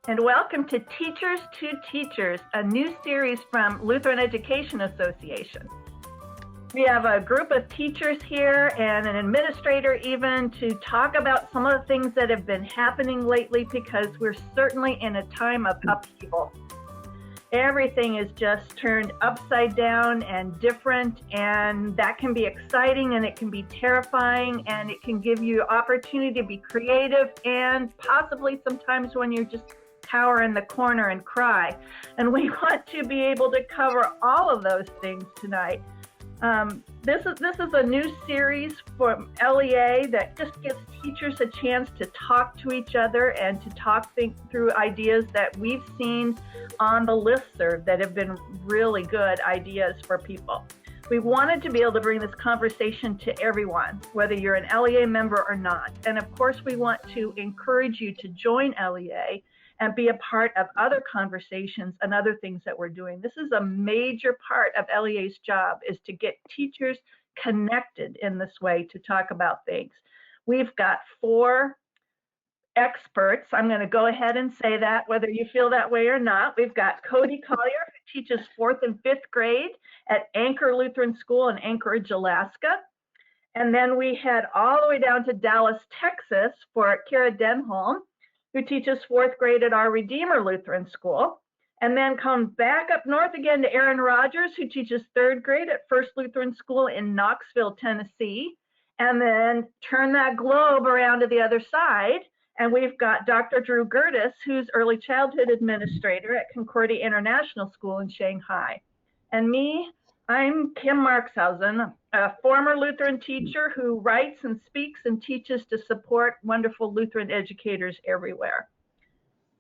And welcome to Teachers to Teachers, a new series from Lutheran Education Association. We have a group of teachers here and an administrator even to talk about some of the things that have been happening lately, because we're certainly in a time of upheaval. Everything is just turned upside down and different, and that can be exciting and it can be terrifying, and it can give you opportunity to be creative, and possibly sometimes when you're just cower in the corner and cry. And we want to be able to cover all of those things tonight. This is a new series from LEA that just gives teachers a chance to talk to each other and to think through ideas that we've seen on the listserv that have been really good ideas for people. We wanted to be able to bring this conversation to everyone, whether you're an LEA member or not. And of course, we want to encourage you to join LEA and be a part of other conversations and other things that we're doing. This is a major part of LEA's job, is to get teachers connected in this way to talk about things. We've got 4 experts. I'm going to go ahead and say that, whether you feel that way or not. We've got Cody Collier, who teaches 4th and 5th grade at Anchor Lutheran School in Anchorage, Alaska. And then we head all the way down to Dallas, Texas for Kiara Denholm, who teaches 4th grade at Our Redeemer Lutheran School, and then come back up north again to Erin Rodgers, who teaches 3rd grade at First Lutheran School in Knoxville, Tennessee, and then turn that globe around to the other side, and we've got Dr. Gerdes, who's early childhood administrator at Concordia International School in Shanghai. And me, I'm Kim Marxhausen, a former Lutheran teacher who writes and speaks and teaches to support wonderful Lutheran educators everywhere.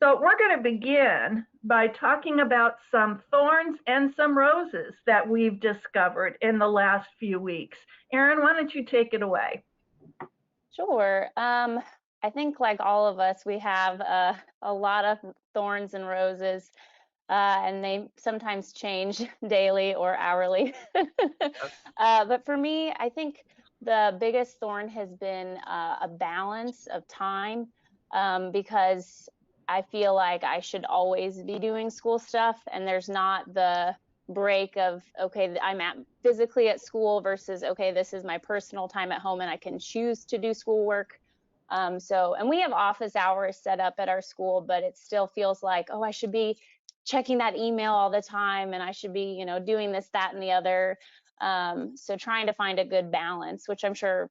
So we're going to begin by talking about some thorns and some roses that we've discovered in the last few weeks. Erin, why don't you take it away? Sure. I think like all of us, we have a lot of thorns and roses. And they sometimes change daily or hourly. But for me, I think the biggest thorn has been a balance of time, because I feel like I should always be doing school stuff, and there's not the break of, okay, I'm physically at school versus, okay, this is my personal time at home and I can choose to do schoolwork. And we have office hours set up at our school, but it still feels like, oh, I should be checking that email all the time, and I should be, doing this, that, and the other. So trying to find a good balance, which I'm sure,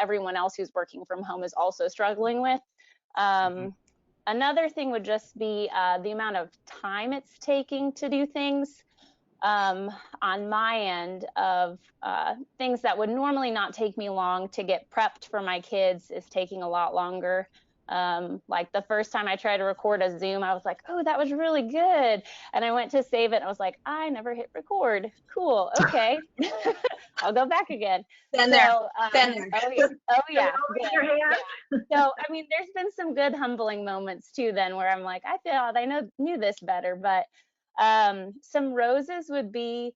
everyone else who's working from home is also struggling with. Another thing would just be the amount of time it's taking to do things on my end of things that would normally not take me long to get prepped for my kids is taking a lot longer. Like the first time I tried to record a Zoom, I was like, oh, that was really good. And I went to save it and I was like, I never hit record. Cool. Okay. I'll go back again. Been there. Oh yeah. So, I mean, there's been some good humbling moments too, then, where I'm like, I thought I knew this better, but some roses would be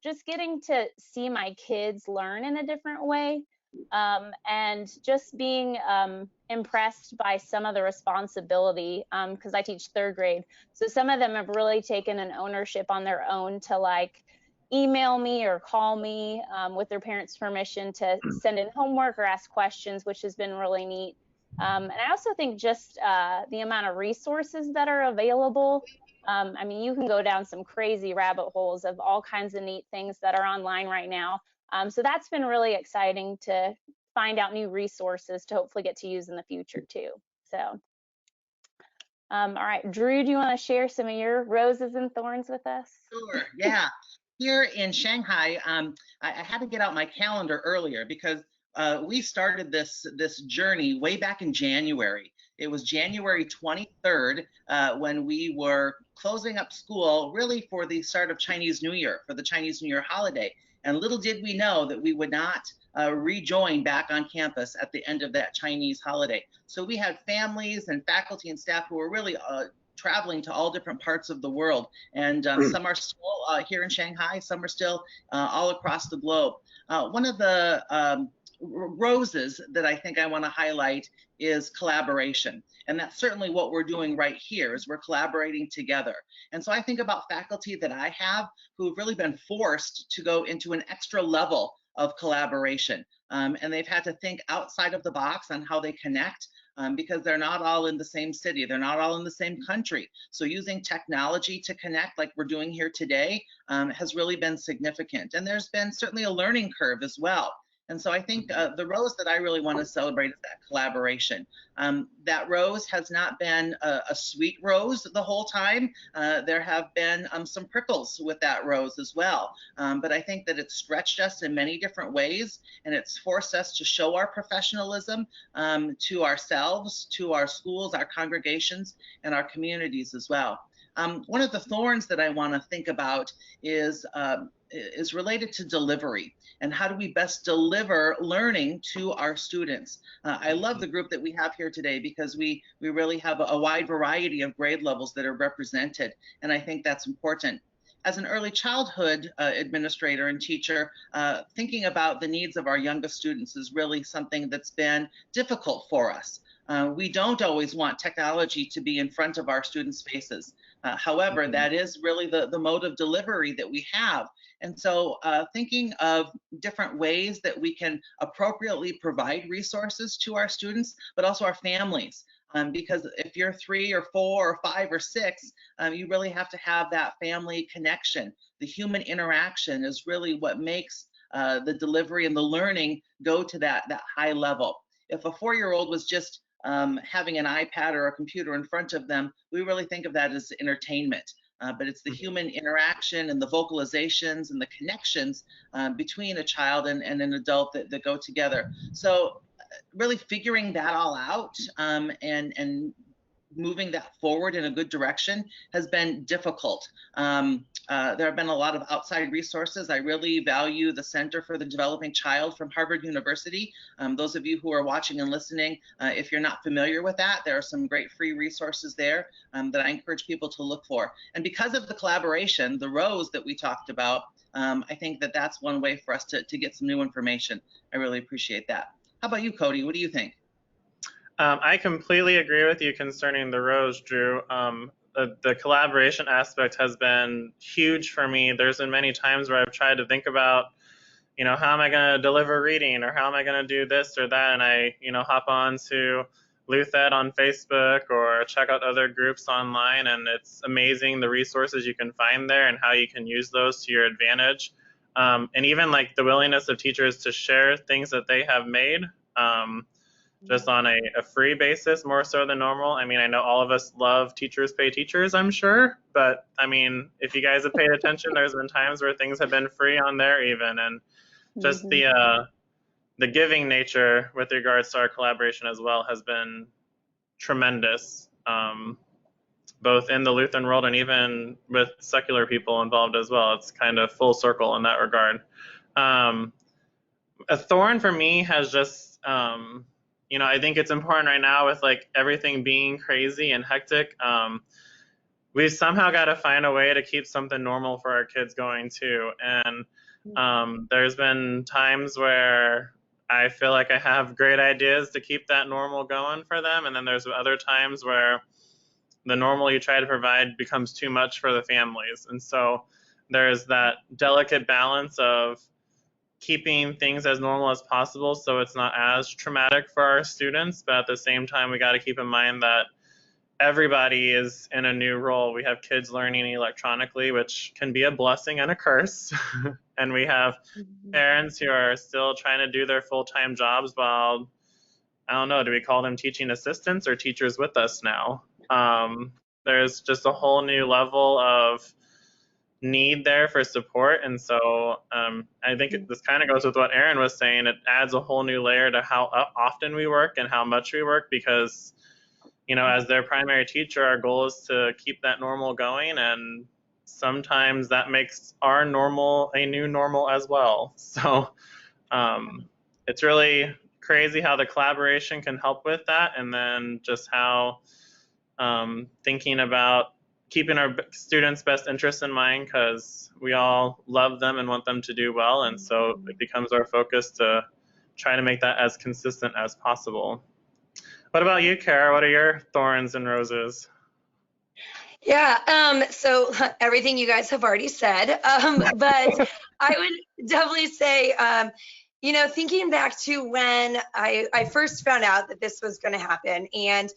just getting to see my kids learn in a different way. And just being impressed by some of the responsibility, because I teach 3rd grade. So some of them have really taken an ownership on their own to like email me or call me with their parents' permission to send in homework or ask questions, which has been really neat. And I also think just the amount of resources that are available. I mean, you can go down some crazy rabbit holes of all kinds of neat things that are online right now. So that's been really exciting to find out new resources to hopefully get to use in the future too. So, all right, Drew, do you want to share some of your roses and thorns with us? Sure, yeah. Here in Shanghai, I had to get out my calendar earlier because we started this journey way back in January. It was January 23rd when we were closing up school really for the start of Chinese New Year, for the Chinese New Year holiday. And little did we know that we would not rejoin back on campus at the end of that Chinese holiday. So we had families and faculty and staff who were really traveling to all different parts of the world. And some are still here in Shanghai, some are still all across the globe. One of the roses that I think I want to highlight is collaboration. And that's certainly what we're doing right here is we're collaborating together. And so I think about faculty that I have who've really been forced to go into an extra level of collaboration. And they've had to think outside of the box on how they connect because they're not all in the same city. They're not all in the same country. So using technology to connect like we're doing here today has really been significant. And there's been certainly a learning curve as well. And so I think the rose that I really want to celebrate is that collaboration. That rose has not been a sweet rose the whole time. There have been some prickles with that rose as well. But I think that it's stretched us in many different ways, and it's forced us to show our professionalism to ourselves, to our schools, our congregations, and our communities as well. One of the thorns that I want to think about is related to delivery and how do we best deliver learning to our students. I love the group that we have here today because we really have a wide variety of grade levels that are represented, and I think that's important. As an early childhood administrator and teacher, thinking about the needs of our youngest students is really something that's been difficult for us. We don't always want technology to be in front of our students' faces. However, that is really the mode of delivery that we have. And so thinking of different ways that we can appropriately provide resources to our students, but also our families. Because if you're 3 or 4 or 5 or 6, you really have to have that family connection. The human interaction is really what makes the delivery and the learning go to that high level. If a 4-year-old was just having an iPad or a computer in front of them, we really think of that as entertainment. But it's the human interaction and the vocalizations and the connections between a child and an adult that go together. So really figuring that all out and moving that forward in a good direction has been difficult. There have been a lot of outside resources. I really value the Center for the Developing Child from Harvard University. Those of you who are watching and listening, if you're not familiar with that, there are some great free resources there that I encourage people to look for. And because of the collaboration, the rose that we talked about, I think that that's one way for us to get some new information. I really appreciate that. How about you, Cody? What do you think? I completely agree with you concerning the rose, Drew. The collaboration aspect has been huge for me. There's been many times where I've tried to think about, how am I going to deliver reading or how am I going to do this or that? And I, hop on to LuthEd on Facebook or check out other groups online. And it's amazing the resources you can find there and how you can use those to your advantage. And even like the willingness of teachers to share things that they have made. Just on a free basis, more so than normal. I mean, I know all of us love teachers pay teachers, I'm sure. But, I mean, if you guys have paid attention, there's been times where things have been free on there even. And just the giving nature with regards to our collaboration as well has been tremendous, both in the Lutheran world and even with secular people involved as well. It's kind of full circle in that regard. A thorn for me has just... I think it's important right now with like everything being crazy and hectic. We've somehow got to find a way to keep something normal for our kids going too. And there's been times where I feel like I have great ideas to keep that normal going for them. And then there's other times where the normal you try to provide becomes too much for the families. And so there's that delicate balance of keeping things as normal as possible so it's not as traumatic for our students, but at the same time we got to keep in mind that everybody is in a new role. We have kids learning electronically, which can be a blessing and a curse. And we have parents who are still trying to do their full-time jobs while, I don't know, do we call them teaching assistants or teachers with us now? There's just a whole new level of need there for support. And so I think this kind of goes with what Erin was saying. It adds a whole new layer to how often we work and how much we work because, as their primary teacher, our goal is to keep that normal going. And sometimes that makes our normal a new normal as well. So it's really crazy how the collaboration can help with that. And then just how thinking about keeping our students' best interests in mind because we all love them and want them to do well. And so it becomes our focus to try to make that as consistent as possible. What about you, Kiara? What are your thorns and roses? Yeah, so everything you guys have already said, but I would definitely say, you know, thinking back to when I first found out that this was going to happen, and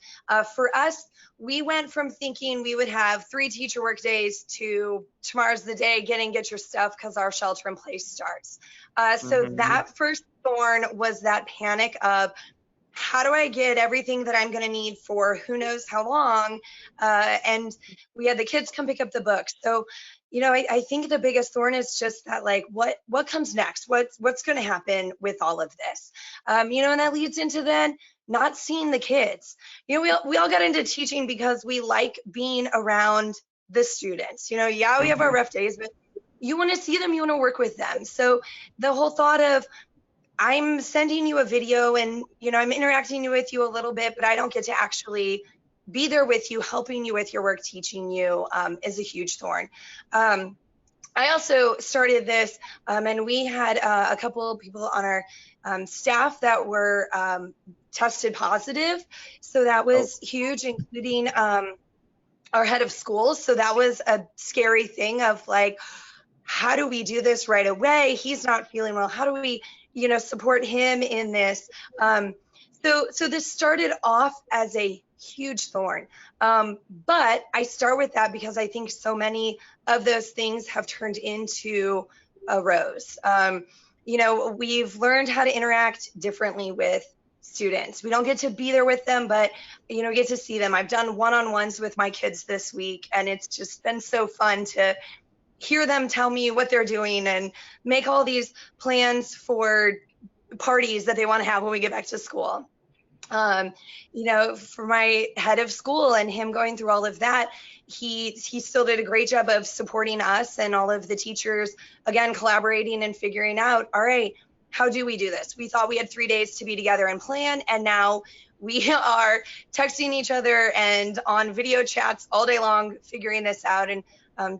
for us, we went from thinking we would have 3 teacher work days to tomorrow's the day, get your stuff because our shelter in place starts. So that first thorn was that panic of, how do I get everything that I'm going to need for who knows how long? And we had the kids come pick up the books. So, you know, I think the biggest thorn is just that, like, what comes next? What's going to happen with all of this? You know, and that leads into then not seeing the kids. You know, we all got into teaching because we like being around the students. You know, yeah, we have our rough days, but you want to see them, you want to work with them. So the whole thought of, I'm sending you a video and, you know, I'm interacting with you a little bit, but I don't get to actually be there with you, helping you with your work, teaching you, is a huge thorn. I also started this, and we had a couple of people on our staff that were tested positive. So that was huge, including our head of schools. So that was a scary thing of, like, how do we do this right away? He's not feeling well. How do we, you know, support him in this? So this started off as a huge thorn. But I start with that because I think so many of those things have turned into a rose. You know, we've learned how to interact differently with students. We don't get to be there with them, but, you know, get to see them. I've done one-on-ones with my kids this week, and it's just been so fun to hear them tell me what they're doing and make all these plans for parties that they want to have when we get back to school. You know, for my head of school and him going through all of that, he still did a great job of supporting us and all of the teachers, again, collaborating and figuring out, all right, how do we do this? We thought we had 3 days to be together and plan, and now we are texting each other and on video chats all day long, figuring this out and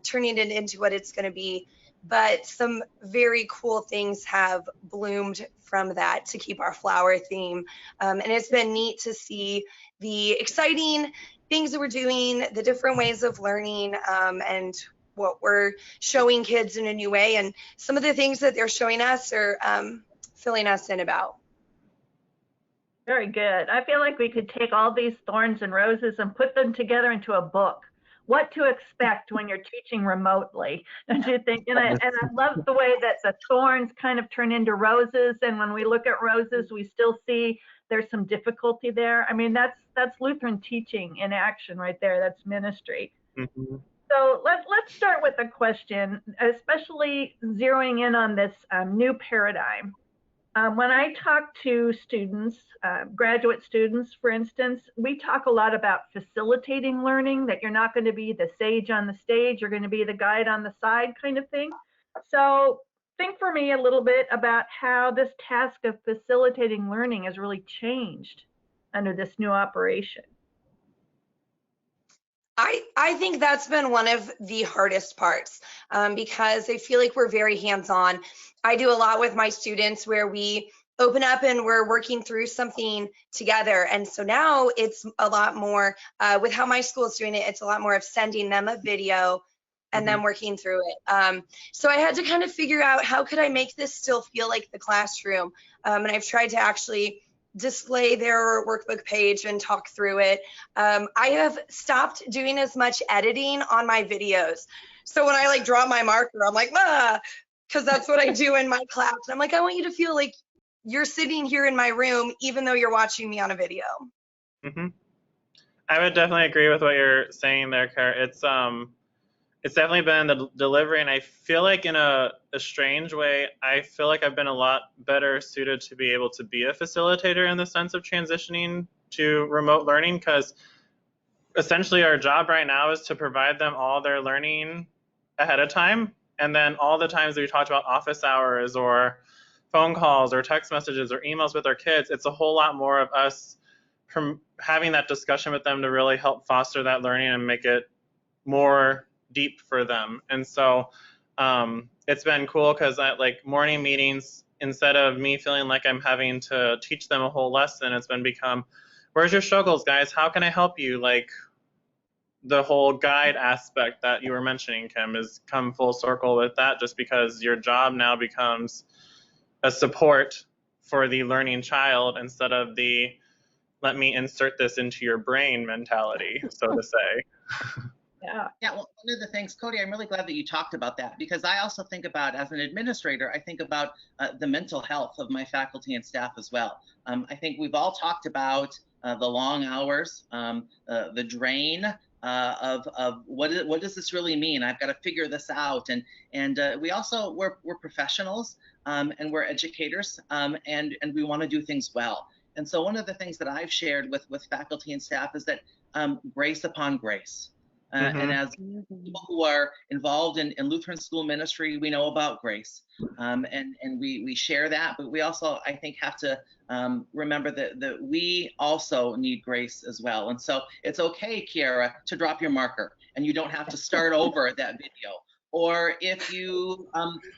turning it into what it's going to be. But some very cool things have bloomed from that to keep our flower theme. And it's been neat to see the exciting things that we're doing, the different ways of learning, and what we're showing kids in a new way. And some of the things that they're showing us are filling us in about. Very good. I feel like we could take all these thorns and roses and put them together into a book. What to expect when you're teaching remotely, don't you think? And I love the way that the thorns kind of turn into roses, and when we look at roses, we still see there's some difficulty there. I mean, that's Lutheran teaching in action right there. That's ministry. Mm-hmm. So let's start with a question, especially zeroing in on this new paradigm. When I talk to students, graduate students, for instance, we talk a lot about facilitating learning, that you're not going to be the sage on the stage, you're going to be the guide on the side kind of thing. So think for me a little bit about how this task of facilitating learning has really changed under this new operation. I think that's been one of the hardest parts, because I feel like we're very hands-on. I do a lot with my students where we open up and we're working through something together. And so now it's a lot more, with how my school is doing it, it's a lot more of sending them a video and then working through it. So I had to kind of figure out, how could I make this still feel like the classroom? And I've tried to actually display their workbook page and talk through it. I have stopped doing as much editing on my videos. So when I like draw my marker, I'm like, because that's what I do in my class. I'm like, I want you to feel like you're sitting here in my room, even though you're watching me on a video. Mm-hmm. I would definitely agree with what you're saying there, Kiara. It's definitely been the delivery, and I feel like in a strange way, I feel like I've been a lot better suited to be able to be a facilitator in the sense of transitioning to remote learning, because essentially our job right now is to provide them all their learning ahead of time, and then all the times that we talked about office hours or phone calls or text messages or emails with our kids, it's a whole lot more of us from having that discussion with them to really help foster that learning and make it more deep for them. And so it's been cool because like morning meetings instead of me feeling like I'm having to teach them a whole lesson, it's become, where's your struggles, guys? How can I help you? Like, the whole guide aspect that you were mentioning, Kim, is come full circle with that, just because your job now becomes a support for the learning child instead of the let me insert this into your brain mentality, so to say. Yeah, well, one of the things, Cody, I'm really glad that you talked about that, because I also think about, as an administrator, I think about the mental health of my faculty and staff as well. I think we've all talked about the long hours, the drain of what does this really mean? I've got to figure this out. And we also, we're professionals and we're educators, and we want to do things well. And so one of the things that I've shared with faculty and staff is that grace upon grace. And as people who are involved in Lutheran school ministry, we know about grace, and we share that, but we also, I think, have to remember that we also need grace as well. And so it's okay, Kiara, to drop your marker, and you don't have to start over that video. Or if you,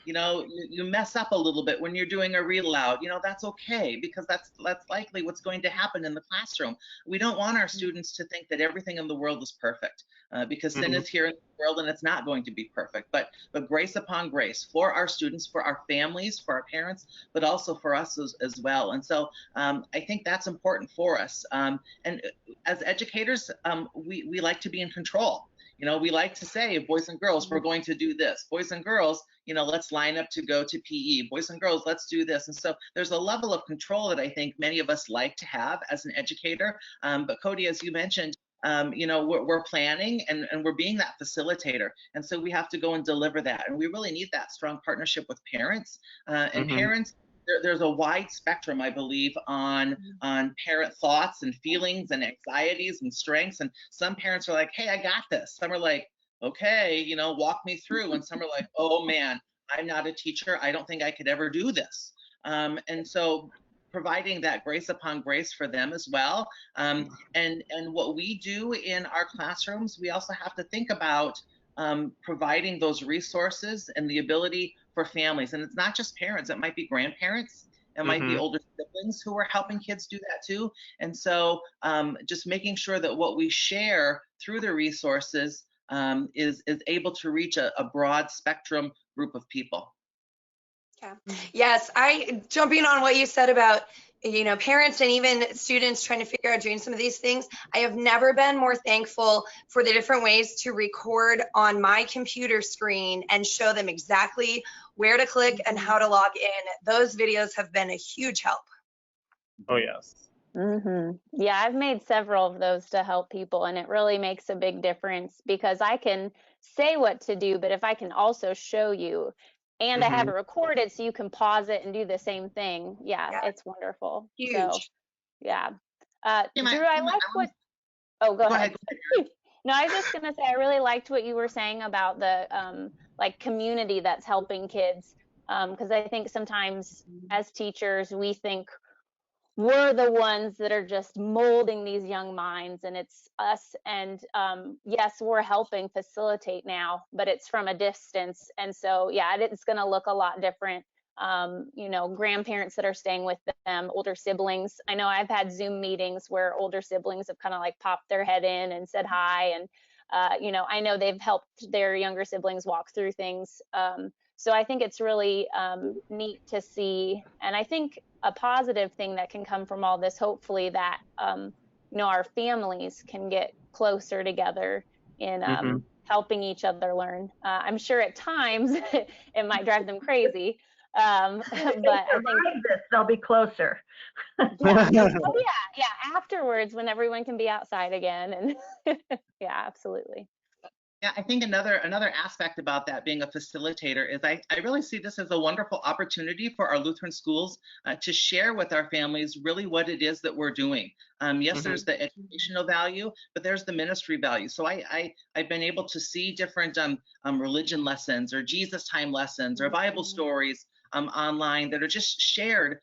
you mess up a little bit when you're doing a read aloud, that's okay, because that's likely what's going to happen in the classroom. We don't want our students to think that everything in the world is perfect, because sin is here in the world and it's not going to be perfect. But grace upon grace for our students, for our families, for our parents, but also for us as well. And so I think that's important for us. And as educators, we like to be in control. We like to say, boys and girls, we're going to do this. Boys and girls, let's line up to go to PE. Boys and girls, let's do this. And so there's a level of control that I think many of us like to have as an educator. But Cody, as you mentioned, we're planning and we're being that facilitator. And so we have to go and deliver that. And we really need that strong partnership with parents. And parents, there's a wide spectrum, I believe, on parent thoughts and feelings and anxieties and strengths. And some parents are like, hey, I got this. Some are like, okay, walk me through. And some are like, oh man, I'm not a teacher. I don't think I could ever do this. And so providing that grace upon grace for them as well. And what we do in our classrooms, we also have to think about providing those resources and the ability for families. And it's not just parents, it might be grandparents, it might be older siblings who are helping kids do that too. And so just making sure that what we share through the resources is able to reach a broad spectrum group of people. Yeah. Yes, jumping on what you said about parents and even students trying to figure out doing some of these things. I have never been more thankful for the different ways to record on my computer screen and show them exactly where to click and how to log in. Those videos have been a huge help. Oh, yes. Yeah, I've made several of those to help people, and it really makes a big difference, because I can say what to do, but if I can also show you, and I have it recorded so you can pause it and do the same thing. Yeah. It's wonderful. Huge. So, yeah. Drew, I like what, go ahead. No, I was just going to say, I really liked what you were saying about the community that's helping kids. Because I think sometimes as teachers, we think we're the ones that are just molding these young minds, and it's us. And yes, we're helping facilitate now, but it's from a distance. And so, yeah, it's going to look a lot different. Grandparents that are staying with them, older siblings. I know I've had Zoom meetings where older siblings have kind of popped their head in and said hi. And, I know they've helped their younger siblings walk through things. So I think it's really neat to see. And I think a positive thing that can come from all this, hopefully, that, our families can get closer together in helping each other learn. I'm sure at times it might drive them crazy. But I think they'll be closer. Yeah. Afterwards, when everyone can be outside again. And yeah, absolutely. Yeah, I think another aspect about that, being a facilitator, is I really see this as a wonderful opportunity for our Lutheran schools to share with our families really what it is that we're doing. Yes, there's the educational value, but there's the ministry value. So I've been able to see different religion lessons or Jesus time lessons or Bible stories online that are just shared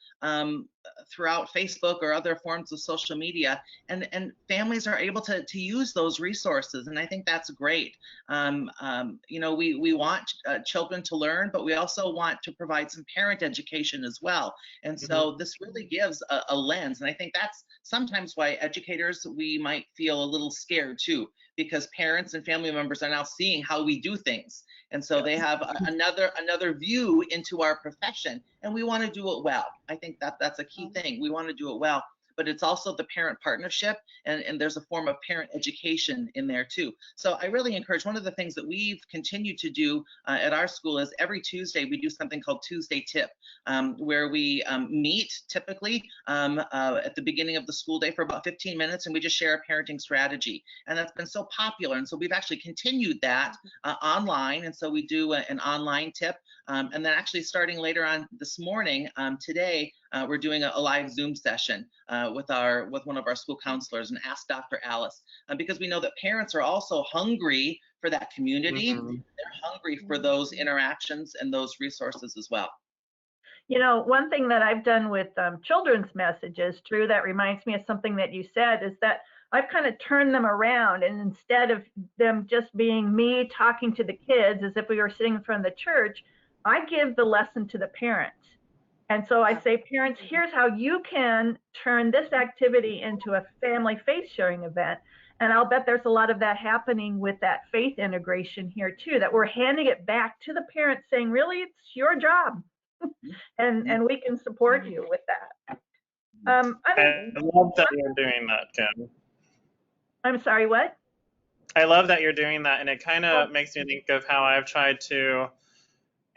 throughout Facebook or other forms of social media, and families are able to use those resources, and I think that's great. We want children to learn, but we also want to provide some parent education as well, and so this really gives a lens, and I think that's sometimes why educators, we might feel a little scared too, because parents and family members are now seeing how we do things, and so they have another view into our profession, and we want to do it well. I think that's a key thing. We want to do it well, but it's also the parent partnership, and there's a form of parent education in there too. So I really encourage, one of the things that we've continued to do at our school is every Tuesday we do something called Tuesday Tip, where we meet typically at the beginning of the school day for about 15 minutes, and we just share a parenting strategy. And that's been so popular, and so we've actually continued that online, and so we do an online tip. And then actually starting later on this morning, today, we're doing a live Zoom session with one of our school counselors, and Ask Dr. Alice, because we know that parents are also hungry for that community. They're hungry for those interactions and those resources as well. You know, one thing that I've done with children's messages, Drew, that reminds me of something that you said, is that I've kind of turned them around, and instead of them just being me talking to the kids as if we were sitting in front of the church, I give the lesson to the parents. And so I say, parents, here's how you can turn this activity into a family faith sharing event. And I'll bet there's a lot of that happening with that faith integration here too, that we're handing it back to the parents saying, really, it's your job. and we can support you with that. I love that you're doing that, Kim. I'm sorry, what? I love that you're doing that, and it kind of makes me think of how I've tried to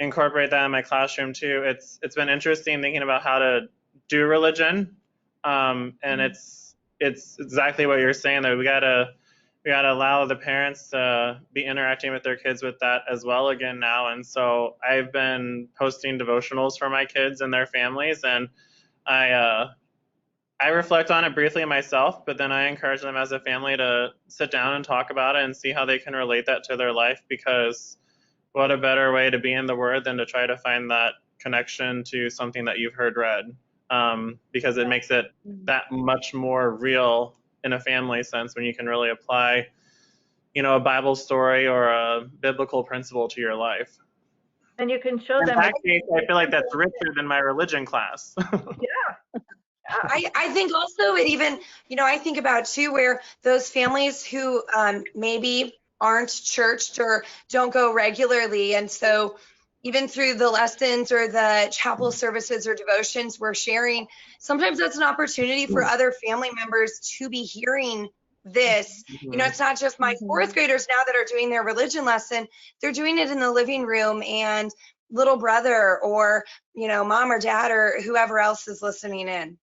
incorporate that in my classroom too. It's been interesting thinking about how to do religion, and it's exactly what you're saying, that we gotta allow the parents to be interacting with their kids with that as well again now. And so I've been posting devotionals for my kids and their families, and I reflect on it briefly myself, but then I encourage them as a family to sit down and talk about it and see how they can relate that to their life, because what a better way to be in the Word than to try to find that connection to something that you've heard read, because it makes it that much more real in a family sense when you can really apply, a Bible story or a biblical principle to your life. And you can show them. In that case, I feel like that's richer than my religion class. Yeah. I think also it even, I think about too, where those families who maybe aren't churched or don't go regularly, and so even through the lessons or the chapel services or devotions we're sharing, sometimes that's an opportunity for other family members to be hearing this. It's not just my fourth graders now that are doing their religion lesson, they're doing it in the living room, and little brother or, mom or dad or whoever else is listening in.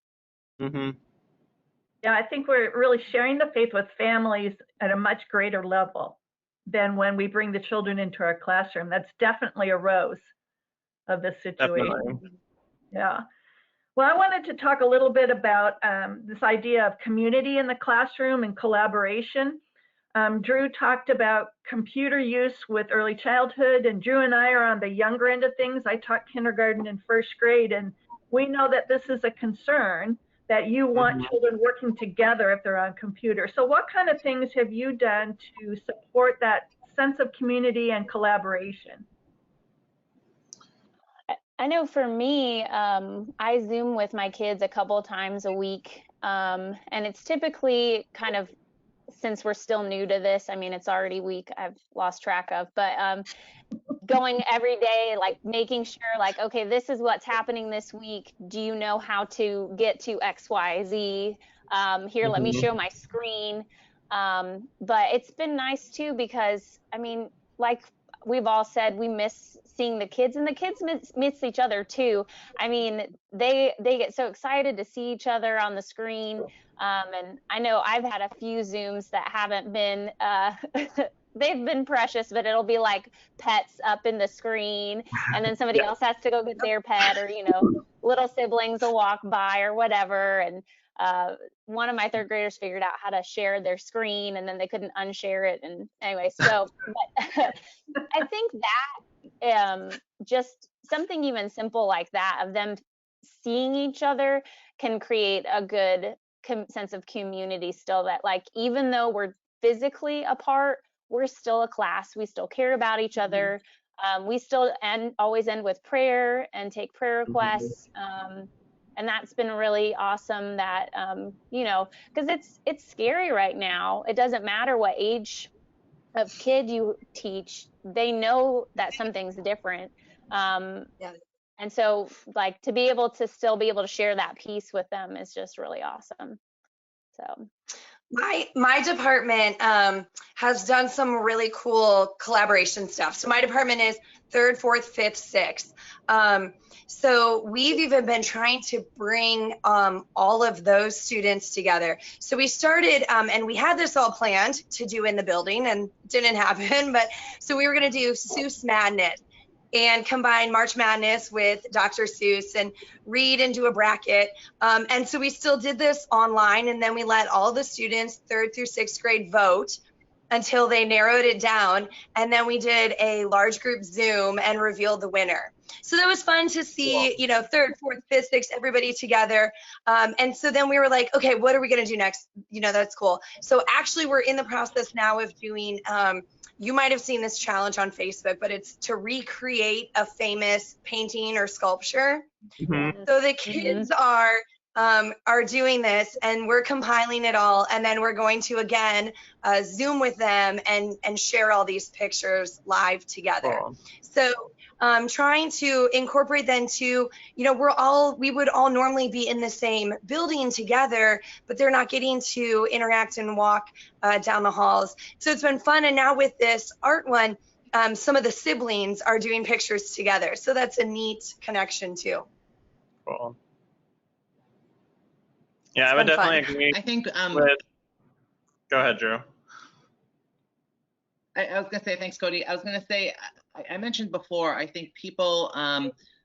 Yeah, I think we're really sharing the faith with families at a much greater level than when we bring the children into our classroom. That's definitely a rose of this situation. Definitely. Yeah. Well, I wanted to talk a little bit about this idea of community in the classroom and collaboration. Drew talked about computer use with early childhood, and Drew and I are on the younger end of things. I taught kindergarten and first grade, and we know that this is a concern, that you want children working together if they're on computers. So what kind of things have you done to support that sense of community and collaboration? I know for me, I Zoom with my kids a couple times a week, and it's typically kind of, since we're still new to this, I mean, it's already week, I've lost track of, but going every day, like making sure, like, okay, this is what's happening this week. Do you know how to get to X, Y, Z? Here, let me show my screen. But it's been nice too, because I mean, like we've all said, we miss seeing the kids, and the kids miss each other too. I mean, they get so excited to see each other on the screen. And I know I've had a few Zooms that haven't been, they've been precious, but it'll be like pets up in the screen, and then somebody else has to go get their pet, or, little siblings will walk by or whatever. And one of my third graders figured out how to share their screen, and then they couldn't unshare it. And anyway, so but I think that just something even simple like that, of them seeing each other can create a good sense of community still, that like even though we're physically apart, we're still a class, we still care about each other. We still always end with prayer and take prayer requests. And that's been really awesome that, you know, because it's scary right now. It doesn't matter what age of kid you teach, they know that something's different. Yeah. And so like to be able to still be able to share that peace with them is just really awesome. So my department has done some really cool collaboration stuff. So my department is 3rd, 4th, 5th, 6th. So we've even been trying to bring all of those students together. So we started, and we had this all planned to do in the building, and it didn't happen. But so we were going to do Seuss Madness and combine March Madness with Dr. Seuss and read and do a bracket. And so we still did this online, and then we let all the students 3rd through 6th grade vote until they narrowed it down. And then we did a large group Zoom and revealed the winner. So that was fun to see, you know, 3rd, 4th, 5th, 6th, everybody together. And so then we were like, okay, what are we going to do next? You know, that's cool. So actually we're in the process now of doing, you might have seen this challenge on Facebook, but it's to recreate a famous painting or sculpture. So the kids are doing this, and we're compiling it all, and then we're going to again Zoom with them and share all these pictures live together. So trying to incorporate then to, you know, we would all normally be in the same building together, but they're not getting to interact and walk down the halls. So it's been fun. And now with this art one, some of the siblings are doing pictures together. So that's a neat connection too. Cool. Yeah, I would definitely agree. I think go ahead, Drew. I was gonna say, thanks, Cody. I was gonna say, I mentioned before, I think people,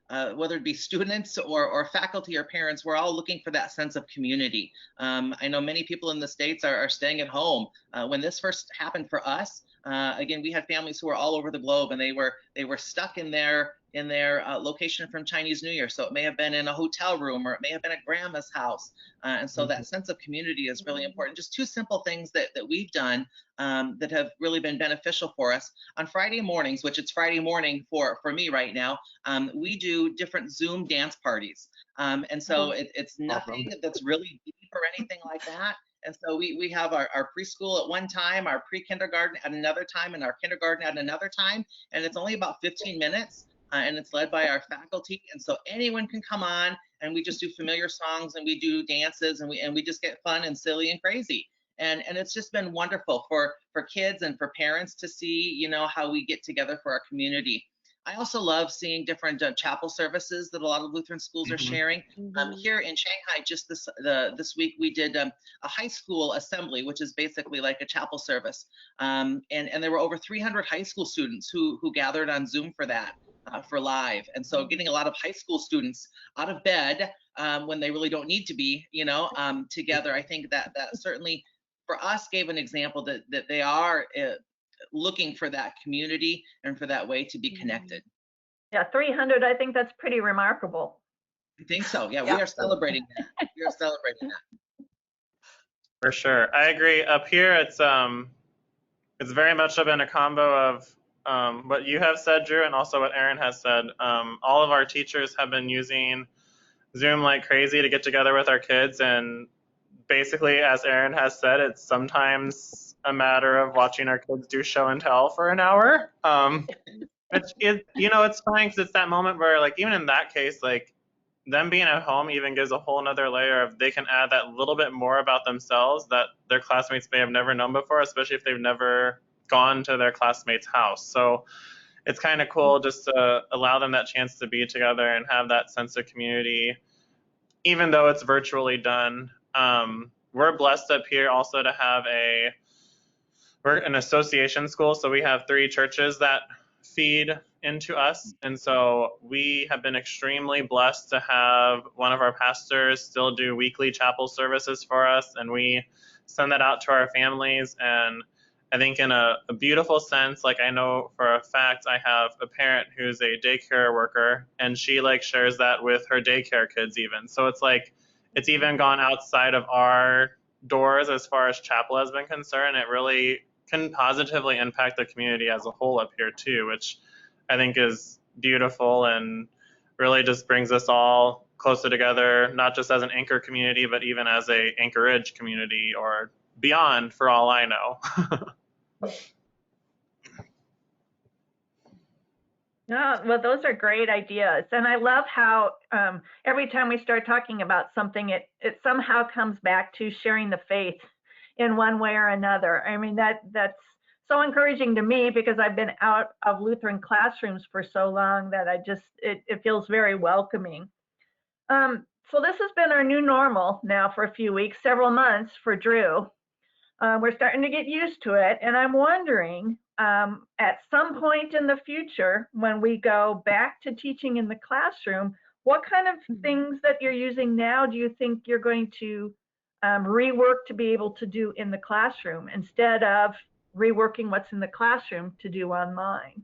whether it be students or faculty or parents, we're all looking for that sense of community. I know many people in the States are staying at home. When this first happened for us, again, we had families who were all over the globe, and they were stuck in their location from Chinese New Year. So it may have been in a hotel room, or it may have been at grandma's house. And so that sense of community is really important. Just two simple things that we've done that have really been beneficial for us. On Friday mornings, which it's Friday morning for me right now, we do different Zoom dance parties. And so it's nothing that's really deep or anything like that. And so we have our preschool at one time, our pre-kindergarten at another time, and our kindergarten at another time. And it's only about 15 minutes. And it's led by our faculty, and so anyone can come on, and we just do familiar songs, and we do dances, and we just get fun and silly and crazy, and it's just been wonderful for kids and for parents to see, you know, how we get together for our community. I also love seeing different chapel services that a lot of Lutheran schools are sharing. Here in Shanghai, just this week, we did a high school assembly, which is basically like a chapel service, and there were over 300 high school students who gathered on Zoom for that. For live. And so getting a lot of high school students out of bed when they really don't need to be, you know, together, I think that certainly for us gave an example that they are looking for that community and for that way to be connected. Yeah, 300, I think that's pretty remarkable. I think so. Yeah, we are celebrating that. We are celebrating that. For sure. I agree. Up here, it's very much been a combo of what you have said, Drew, and also what Erin has said. All of our teachers have been using Zoom like crazy to get together with our kids, and basically, as Erin has said, it's sometimes a matter of watching our kids do show and tell for an hour. You know, it's fine because it's that moment where, like, even in that case, like, them being at home even gives a whole nother layer of they can add that little bit more about themselves that their classmates may have never known before, especially if they've never gone to their classmate's house. So it's kind of cool just to allow them that chance to be together and have that sense of community, even though it's virtually done. We're blessed up here also to have we're an association school, so we have 3 churches that feed into us, and so we have been extremely blessed to have one of our pastors still do weekly chapel services for us, and we send that out to our families, and I think in a beautiful sense. Like I know for a fact I have a parent who's a daycare worker, and she like shares that with her daycare kids even. So it's like it's even gone outside of our doors as far as chapel has been concerned. It really can positively impact the community as a whole up here too, which I think is beautiful and really just brings us all closer together, not just as an Anchor community, but even as a Anchorage community or beyond, for all I know. Yeah, well, those are great ideas. And I love how every time we start talking about something, it somehow comes back to sharing the faith in one way or another. I mean, that's so encouraging to me because I've been out of Lutheran classrooms for so long that it feels very welcoming. So this has been our new normal now for a few weeks, several months for Drew. We're starting to get used to it. And I'm wondering, at some point in the future, when we go back to teaching in the classroom, what kind of things that you're using now do you think you're going to rework to be able to do in the classroom instead of reworking what's in the classroom to do online?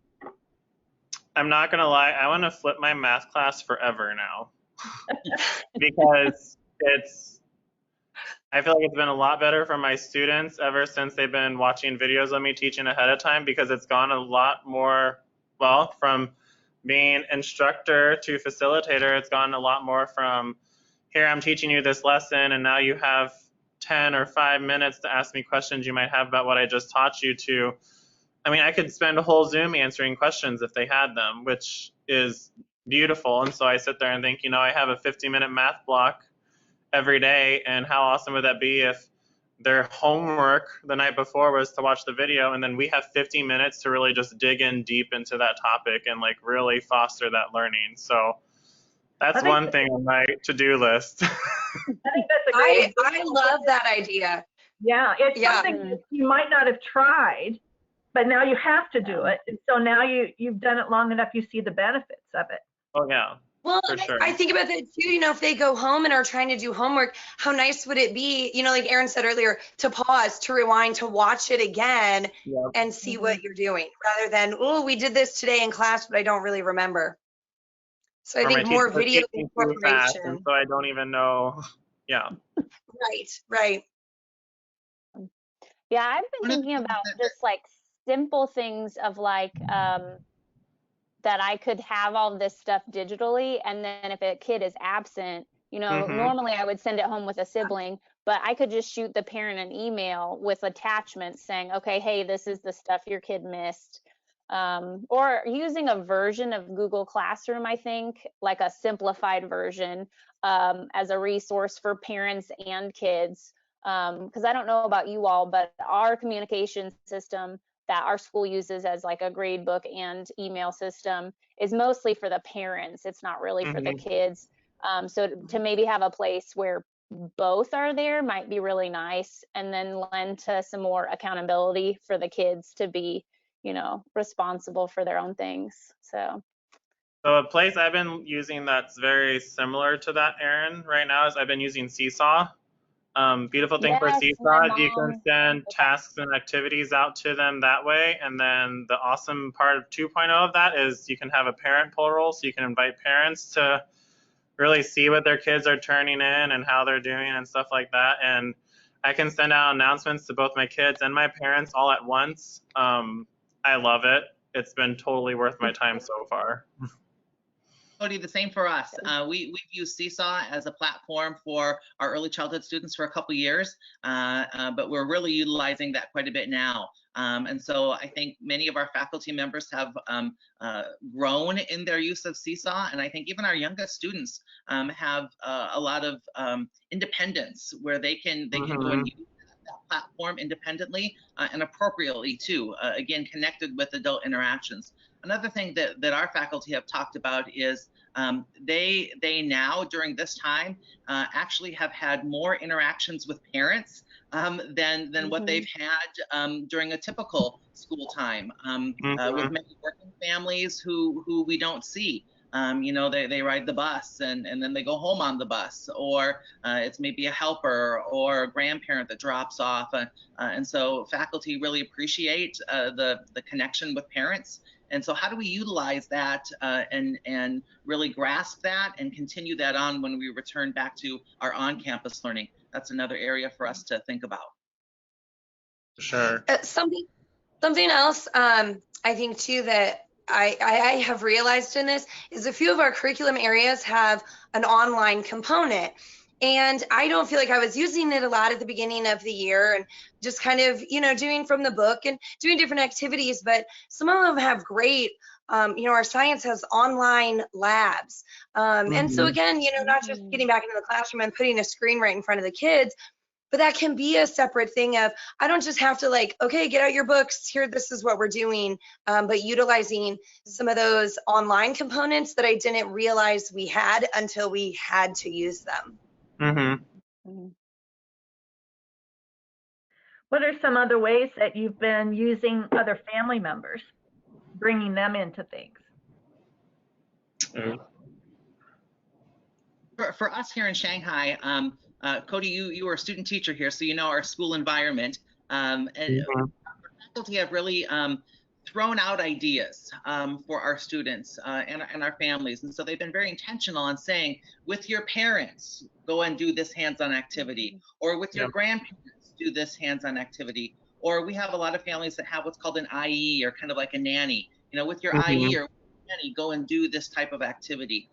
I'm not going to lie, I want to flip my math class forever now. Because I feel like it's been a lot better for my students ever since they've been watching videos of me teaching ahead of time, because it's gone a lot more, well, from being instructor to facilitator, it's gone a lot more from, here, I'm teaching you this lesson, and now you have 10 or 5 minutes to ask me questions you might have about what I just taught you to. I mean, I could spend a whole Zoom answering questions if they had them, which is beautiful. And so I sit there and think, I have a 50-minute math block every day, and how awesome would that be if their homework the night before was to watch the video, and then we have 50 minutes to really just dig in deep into that topic and like really foster that learning. So that's one thing on my to-do list. I think that's a great I love that idea. Yeah, it's something that you might not have tried, but now you have to do it. And so now you've done it long enough, you see the benefits of it. Oh, yeah. Well, Sure. I think about that too, if they go home and are trying to do homework, how nice would it be, like Erin said earlier, to pause, to rewind, to watch it again and see what you're doing, rather than, oh, we did this today in class, but I don't really remember. So I think more video incorporation. And so I don't even know. Yeah. Right. Yeah, I've been thinking about just like simple things of like, that I could have all this stuff digitally, and then if a kid is absent, normally I would send it home with a sibling, but I could just shoot the parent an email with attachments saying, okay, hey, this is the stuff your kid missed. Or using a version of Google Classroom, I think, like a simplified version, as a resource for parents and kids. Because I don't know about you all, but our communication system that our school uses as like a grade book and email system is mostly for the parents. It's not really for the kids. So to maybe have a place where both are there might be really nice, and then lend to some more accountability for the kids to be, responsible for their own things. So a place I've been using that's very similar to that, Erin, right now is I've been using Seesaw. Beautiful thing for Seesaw, you can send tasks and activities out to them that way. And then the awesome part of 2.0 of that is you can have a parent poll roll, so you can invite parents to really see what their kids are turning in and how they're doing and stuff like that. And I can send out announcements to both my kids and my parents all at once. I love it. It's been totally worth my time so far. Cody, the same for us. We've used Seesaw as a platform for our early childhood students for a couple years, but we're really utilizing that quite a bit now. And so I think many of our faculty members have grown in their use of Seesaw, and I think even our youngest students have a lot of independence where they can go and use that platform independently and appropriately too, again, connected with adult interactions. Another thing that our faculty have talked about is they now, during this time, actually have had more interactions with parents than what they've had during a typical school time with many working families who we don't see. They ride the bus and then they go home on the bus, or it's maybe a helper or a grandparent that drops off. And so faculty really appreciate the connection with parents. And so how do we utilize that and really grasp that and continue that on when we return back to our on-campus learning? That's another area for us to think about. Sure. Something else I think too that I have realized in this is a few of our curriculum areas have an online component. And I don't feel like I was using it a lot at the beginning of the year and just kind of, doing from the book and doing different activities. But some of them have great, our science has online labs. And so again, not just getting back into the classroom and putting a screen right in front of the kids, but that can be a separate thing of, I don't just have to okay, get out your books, here, this is what we're doing, but utilizing some of those online components that I didn't realize we had until we had to use them. Mm-hmm. What are some other ways that you've been using other family members, bringing them into things? For us here in Shanghai, Cody, you are a student teacher here, so you know our school environment. And faculty have really thrown out ideas for our students and our families. And so they've been very intentional on saying, with your parents, go and do this hands-on activity, or with your grandparents, do this hands-on activity. Or we have a lot of families that have what's called an IE, or kind of like a nanny. With your IE or nanny, go and do this type of activity.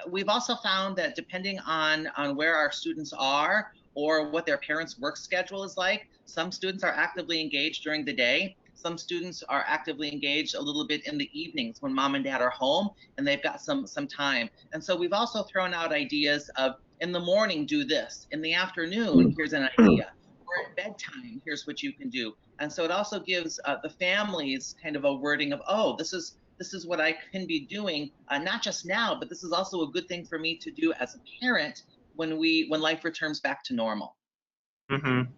We've also found that depending on where our students are or what their parents' work schedule is like, some students are actively engaged during the day. Some students are actively engaged a little bit in the evenings when mom and dad are home and they've got some time. And so we've also thrown out ideas of, in the morning, do this. In the afternoon, here's an idea. Or at bedtime, here's what you can do. And so it also gives the families kind of a wording of, oh, this is what I can be doing, not just now, but this is also a good thing for me to do as a parent when life returns back to normal. Mm-hmm.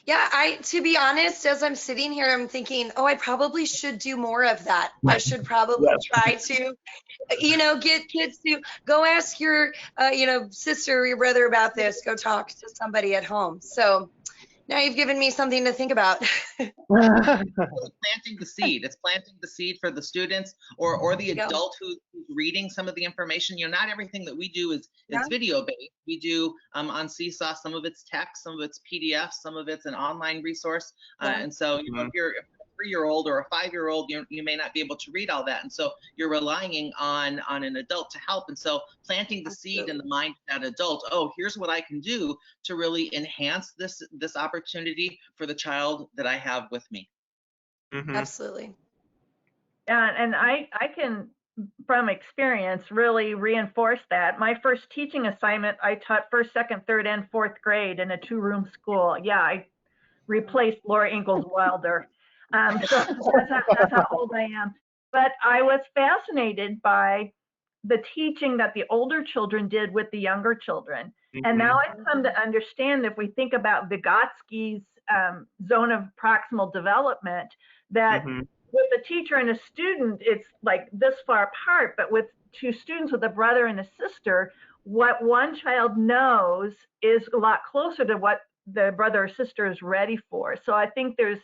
Yeah, to be honest, as I'm sitting here, I'm thinking, oh, I probably should do more of that. I should probably try to, get kids to go ask your, sister or your brother about this, go talk to somebody at home. So now you've given me something to think about. It's planting the seed. It's planting the seed for the students or the adult who's reading some of the information. Not everything that we do is video based. We do on Seesaw, some of it's text, some of it's PDF, some of it's an online resource. And so if you're a 3-year-old or a 5-year-old, you may not be able to read all that. And so you're relying on an adult to help. And so planting the seed in the mind of that adult, oh, here's what I can do to really enhance this opportunity for the child that I have with me. Mm-hmm. Absolutely. And I can, from experience, really reinforce that. My first teaching assignment, I taught 1st, 2nd, 3rd, and 4th grade in a 2-room school. Yeah, I replaced Laura Ingalls Wilder. So that's how old I am. But I was fascinated by the teaching that the older children did with the younger children. And now I've come to understand, if we think about Vygotsky's zone of proximal development, that with a teacher and a student, it's like this far apart, but with 2 students, with a brother and a sister, what one child knows is a lot closer to what the brother or sister is ready for. So I think there's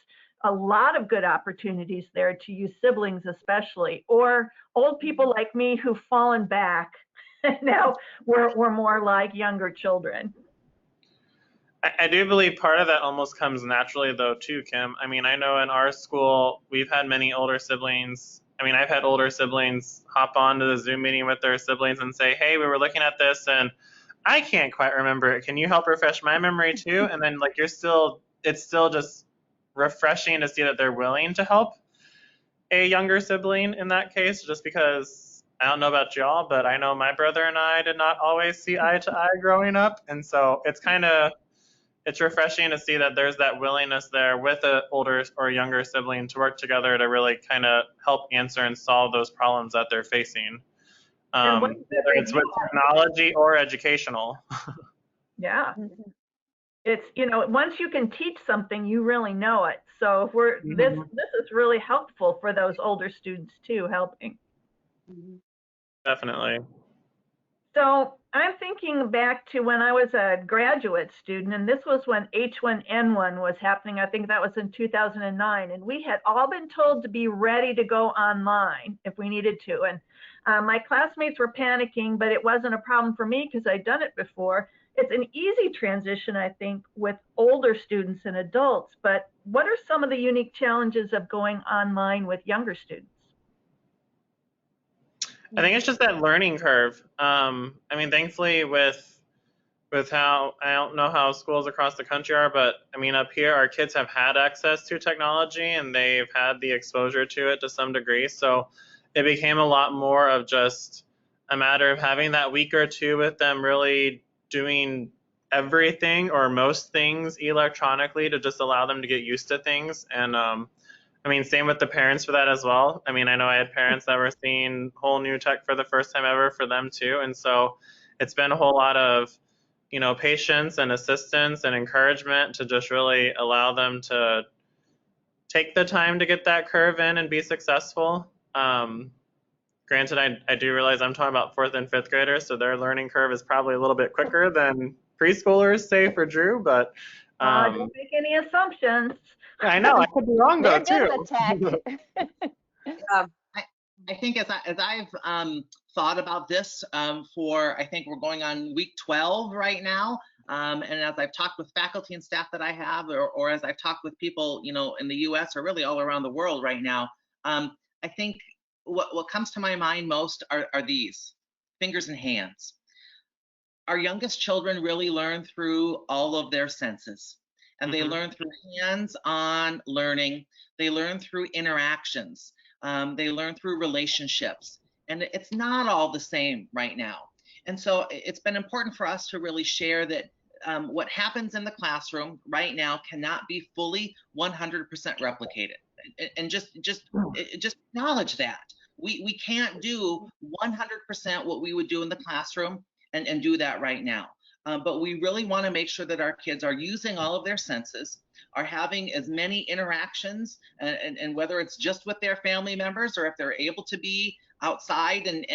a lot of good opportunities there to use siblings, especially, or old people like me who've fallen back. Now we're more like younger children. I do believe part of that almost comes naturally, though, too, Kim. I mean, I know in our school, we've had many older siblings. I mean, I've had older siblings hop on to the Zoom meeting with their siblings and say, hey, we were looking at this and I can't quite remember it. Can you help refresh my memory too? And then it's still just refreshing to see that they're willing to help a younger sibling in that case, just because I don't know about y'all, but I know my brother and I did not always see eye to eye growing up. And so it's refreshing to see that there's that willingness there with an older or younger sibling to work together to really kind of help answer and solve those problems that they're facing. Whether it's with technology or educational. Yeah. It's, once you can teach something, you really know it. So if we're this is really helpful for those older students too, helping. Definitely. So I'm thinking back to when I was a graduate student, and this was when H1N1 was happening. I think that was in 2009, and we had all been told to be ready to go online if we needed to. And my classmates were panicking, but it wasn't a problem for me because I'd done it before. It's an easy transition, I think, with older students and adults, but what are some of the unique challenges of going online with younger students? I think it's just that learning curve. I mean, thankfully with how, I don't know how schools across the country are, but I mean, up here, our kids have had access to technology and they've had the exposure to it to some degree. So it became a lot more of just a matter of having that week or two with them really doing everything or most things electronically to just allow them to get used to things. And I mean, same with the parents for that as well. I mean, I know I had parents that were seeing whole new tech for the first time ever for them too. And so it's been a whole lot of, patience and assistance and encouragement to just really allow them to take the time to get that curve in and be successful. Granted, I do realize I'm talking about 4th and 5th graders, so their learning curve is probably a little bit quicker than preschoolers, say, for Drew, but don't make any assumptions. I know, I could be wrong though, They're good too. with tech. I think as I've thought about this I think we're going on week 12 right now, and as I've talked with faculty and staff that I have, or as I've talked with people, in the U.S. or really all around the world right now, I think what comes to my mind most are these fingers and hands. Our youngest children really learn through all of their senses, and they learn through hands-on learning. They learn through interactions. They learn through relationships, and it's not all the same right now. And so it's been important for us to really share that what happens in the classroom right now cannot be fully 100% replicated, and just acknowledge that we can't do 100% what we would do in the classroom and do that right now. But we really want to make sure that our kids are using all of their senses, are having as many interactions, and whether it's just with their family members or if they're able to be outside and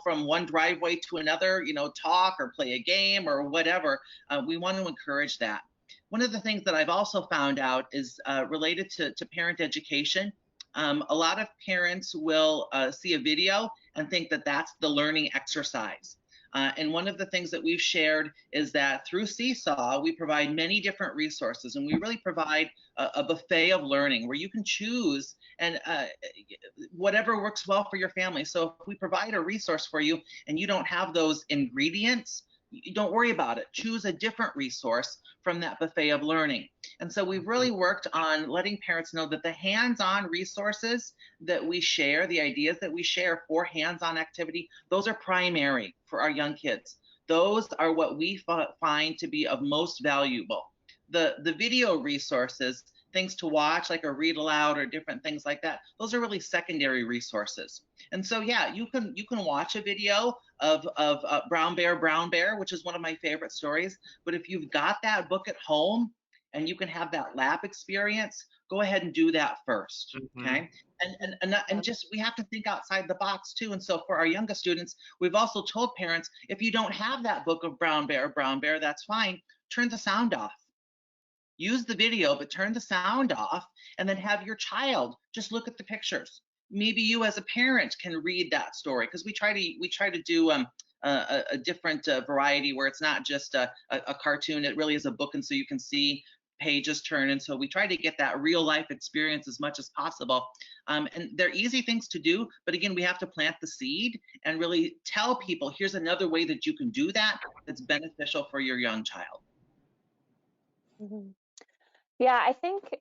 from one driveway to another, talk or play a game or whatever, we want to encourage that. One of the things that I've also found out is related to parent education. A lot of parents will see a video and think that that's the learning exercise. And one of the things that we've shared is that through Seesaw, we provide many different resources, and we really provide a buffet of learning where you can choose and whatever works well for your family. So if we provide a resource for you and you don't have those ingredients, you don't worry about it. Choose a different resource from that buffet of learning. And so we've really worked on letting parents know that the hands-on resources that we share, the ideas that we share for hands-on activity, those are primary for our young kids. Those are what we find to be of most valuable. The video resources, things to watch like a read aloud or different things like that, those are really secondary resources. And so yeah, you can watch a video of Brown Bear, which is one of my favorite stories. But if you've got that book at home and you can have that lab experience, go ahead and do that first. Okay. And just, we have to think outside the box too. And so for our youngest students, we've also told parents, if you don't have that book of Brown Bear, that's fine. Turn the sound off. Use the video, but turn the sound off, and then have your child just look at the pictures. Maybe you as a parent can read that story, because we try to do a different variety where it's not just a cartoon. It really is a book, and so you can see pages turn. And so we try to get that real life experience as much as possible. And they're easy things to do, but again, we have to plant the seed and really tell people, here's another way that you can do that that's beneficial for your young child. Yeah, I think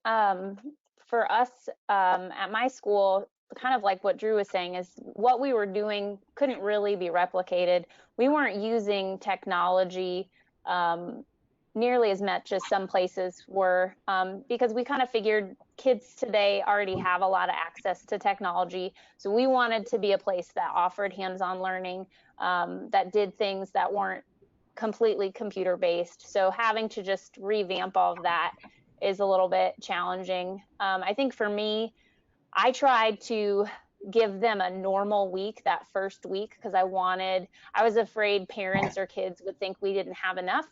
for us at my school, kind of like what Drew was saying, is what we were doing couldn't really be replicated. We weren't using technology nearly as much as some places were, because we kind of figured kids today already have a lot of access to technology. So we wanted to be a place that offered hands-on learning, that did things that weren't completely computer based. So having to just revamp all of that is a little bit challenging. I think for me, I tried to give them a normal week that first week because I was afraid parents or kids would think we didn't have enough.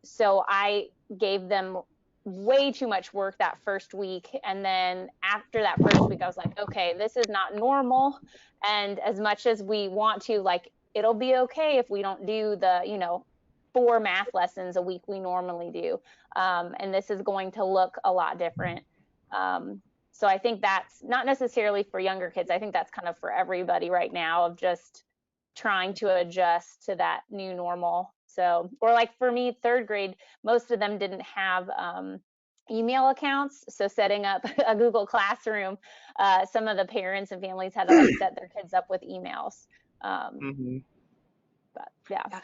So I gave them way too much work that first week. And then after that first week, I was like, okay, this is not normal. And as much as we want to, like, it'll be okay if we don't do the, 4 math lessons a week we normally do. And this is going to look a lot different. So I think that's not necessarily for younger kids. I think that's kind of for everybody right now, of just trying to adjust to that new normal. So, or like for me, 3rd grade, most of them didn't have email accounts. So setting up a Google Classroom, some of the parents and families had to like set their kids up with emails. But yeah.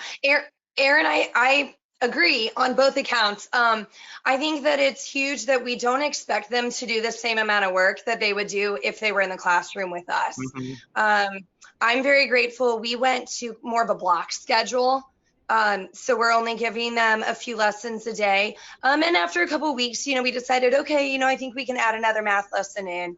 Erin, I agree on both accounts. I think that it's huge that we don't expect them to do the same amount of work that they would do if they were in the classroom with us. I'm very grateful. We went to more of a block schedule. So we're only giving them a few lessons a day. And after a couple of weeks, we decided, okay, I think we can add another math lesson in.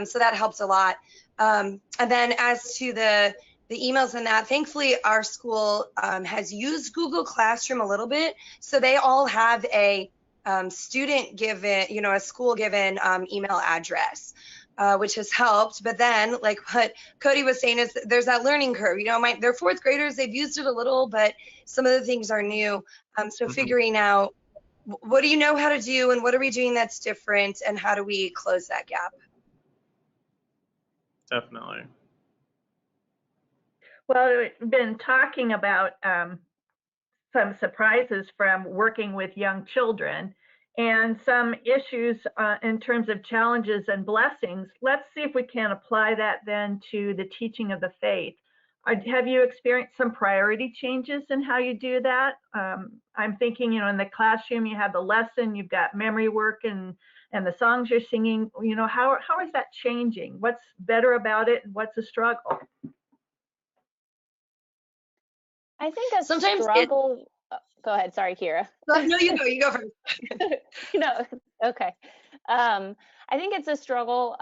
So that helps a lot. And then as to the emails and that, thankfully our school has used Google Classroom a little bit. So they all have a student given, a school given email address. Which has helped. But then, like what Cody was saying, is there's that learning curve. They're 4th graders, they've used it a little, but some of the things are new. So figuring out what do you know how to do and what are we doing that's different and how do we close that gap? Definitely. Well, we've been talking about some surprises from working with young children and some issues in terms of challenges and blessings. Let's see if we can apply that then to the teaching of the faith. Have you experienced some priority changes in how you do that? I'm thinking, in the classroom, you have the lesson, you've got memory work and the songs you're singing. How is that changing? What's better about it and what's a struggle? I think a struggle. Go ahead. Sorry, Kiara. No, you go first. Okay. I think it's a struggle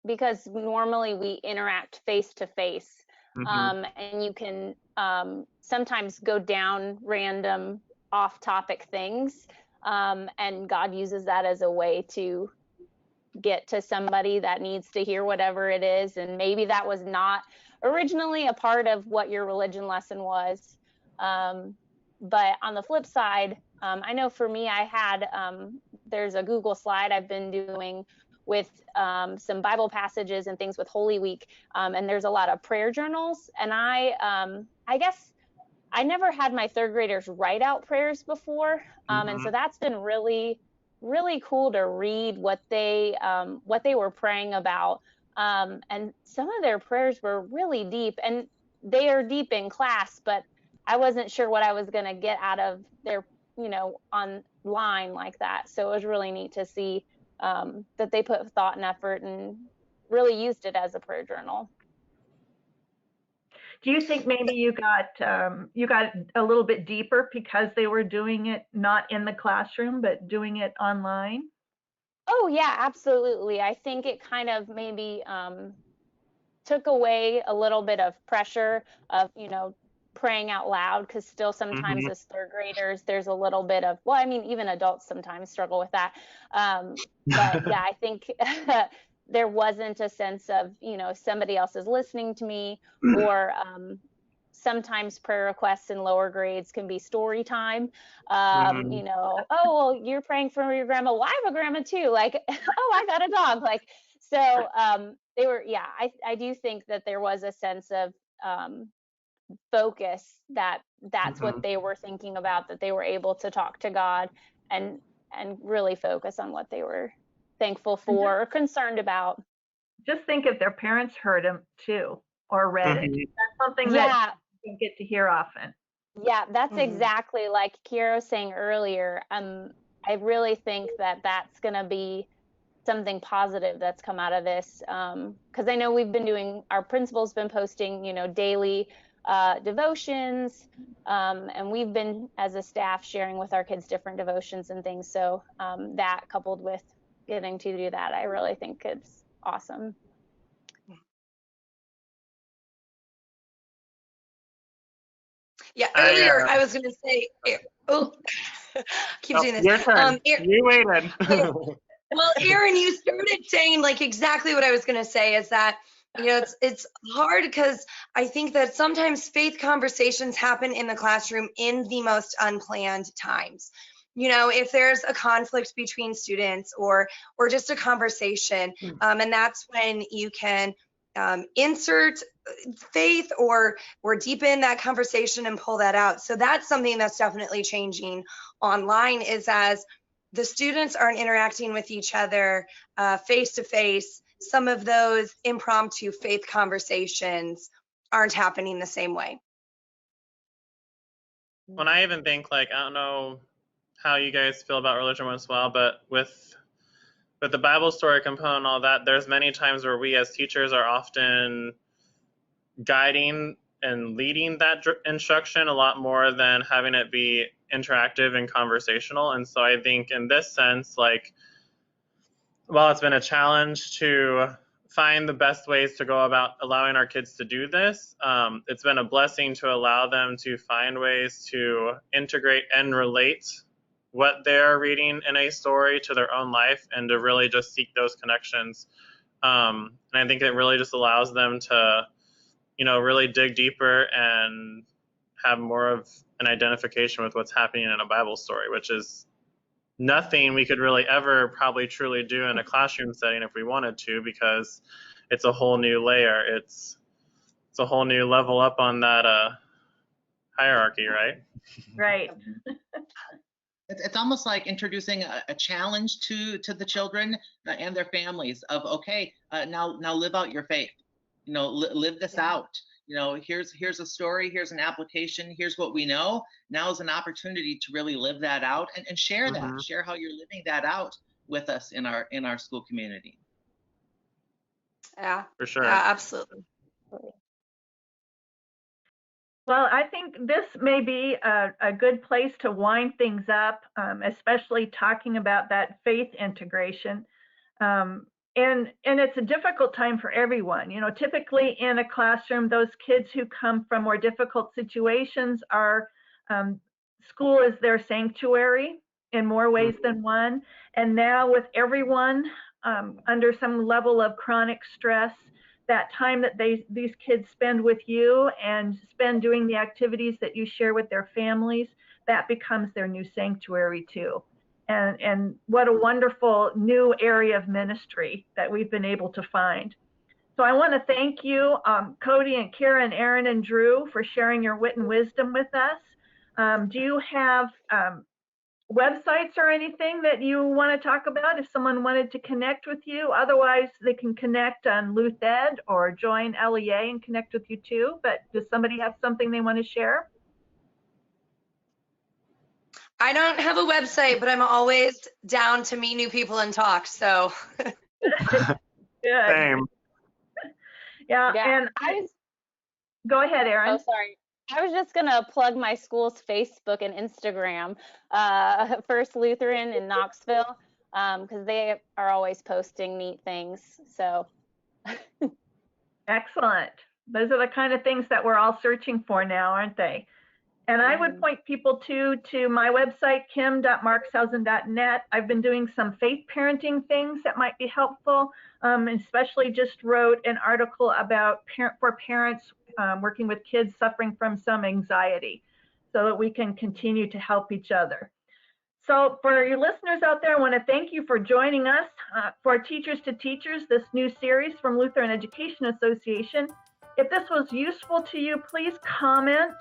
because normally we interact face to face, and you can sometimes go down random off-topic things, and God uses that as a way to get to somebody that needs to hear whatever it is, and maybe that was not originally a part of what your religion lesson was. But on the flip side, I know for me, I had, there's a Google slide I've been doing with some Bible passages and things with Holy Week. And there's a lot of prayer journals. And I guess I never had my 3rd graders write out prayers before. And so that's been really, really cool to read what they were praying about. And some of their prayers were really deep, and they are deep in class, but I wasn't sure what I was going to get out of their, online like that. So it was really neat to see that they put thought and effort and really used it as a prayer journal. Do you think maybe you got a little bit deeper because they were doing it not in the classroom, but doing it online? Oh, yeah, absolutely. I think it kind of maybe took away a little bit of pressure of, praying out loud, because still sometimes as 3rd graders, there's a little bit of, well, I mean, even adults sometimes struggle with that. But yeah, I think there wasn't a sense of, somebody else is listening to me, or sometimes prayer requests in lower grades can be story time. Oh, well, you're praying for your grandma. Well, I have a grandma too. Like, oh, I got a dog. Like, so they were, yeah, I do think that there was a sense of focus that's what they were thinking about, that they were able to talk to God and really focus on what they were thankful for or concerned about. Just think if their parents heard them too or read it. That's something that you get to hear often. Yeah, that's exactly like Kiara was saying earlier. I really think that that's going to be something positive that's come out of this, because I know we've been doing, our principal's been posting, daily devotions, and we've been, as a staff, sharing with our kids different devotions and things. So that, coupled with getting to do that, I really think it's awesome. Yeah, earlier I was going to say, keep doing this. Your turn. You waited. Well, Erin, you started saying like exactly what I was going to say, is that, you know, it's hard because I think that sometimes faith conversations happen in the classroom in the most unplanned times. You know, if there's a conflict between students or just a conversation, and that's when you can insert faith or deepen that conversation and pull that out. So that's something that's definitely changing online, is as the students aren't interacting with each other face to face, some of those impromptu faith conversations aren't happening the same way. When I even think, like, I don't know how you guys feel about religion as well, but with the Bible story component and all that, there's many times where we as teachers are often guiding and leading that instruction a lot more than having it be interactive and conversational. And so I think in this sense, like, while it's been a challenge to find the best ways to go about allowing our kids to do this, it's been a blessing to allow them to find ways to integrate and relate what they're reading in a story to their own life, and to really just seek those connections. And I think it really just allows them to, you know, really dig deeper and have more of an identification with what's happening in a Bible story, which is nothing we could really ever probably truly do in a classroom setting if we wanted to, because it's a whole new layer. It's a whole new level up on that hierarchy, right? Right. It's almost like introducing a challenge to the children and their families of, okay, now live out your faith. You know, live this out. You know, here's a story, here's an application, here's what we know. Now is an opportunity to really live that out and share that, share how you're living that out with us in our school community. Yeah, for sure. Yeah, absolutely. Well, I think this may be a good place to wind things up, especially talking about that faith integration. And it's a difficult time for everyone. You know, typically in a classroom, those kids who come from more difficult situations are, school is their sanctuary in more ways than one. And now with everyone under some level of chronic stress, that time that these kids spend with you and spend doing the activities that you share with their families, that becomes their new sanctuary too. And what a wonderful new area of ministry that we've been able to find. So I want to thank you, Cody and Kiara and Erin and Drew, for sharing your wit and wisdom with us. Do you have websites or anything that you want to talk about if someone wanted to connect with you? Otherwise, they can connect on LuthEd or join LEA and connect with you too. But does somebody have something they want to share? I don't have a website, but I'm always down to meet new people and talk. So Good. Same. Yeah, and go ahead, Erin. Oh, sorry. I was just going to plug my school's Facebook and Instagram, First Lutheran in Knoxville, because they are always posting neat things. So excellent. Those are the kind of things that we're all searching for now, aren't they? And I would point people to my website, kim.marxhausen.net. I've been doing some faith parenting things that might be helpful, especially just wrote an article about for parents working with kids suffering from some anxiety, so that we can continue to help each other. So for your listeners out there, I want to thank you for joining us for Teachers to Teachers, this new series from Lutheran Education Association. If this was useful to you, please comment.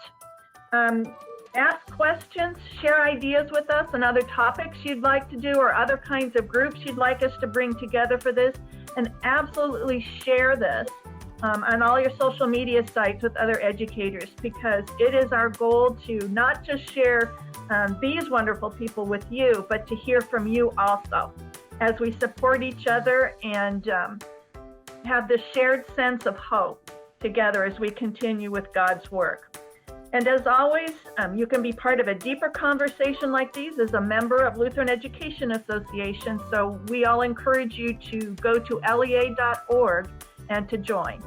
Ask questions, share ideas with us on other topics you'd like to do or other kinds of groups you'd like us to bring together for this, and absolutely share this on all your social media sites with other educators, because it is our goal to not just share these wonderful people with you, but to hear from you also as we support each other and have this shared sense of hope together as we continue with God's work. And as always, you can be part of a deeper conversation like these as a member of Lutheran Education Association. So we all encourage you to go to lea.org and to join.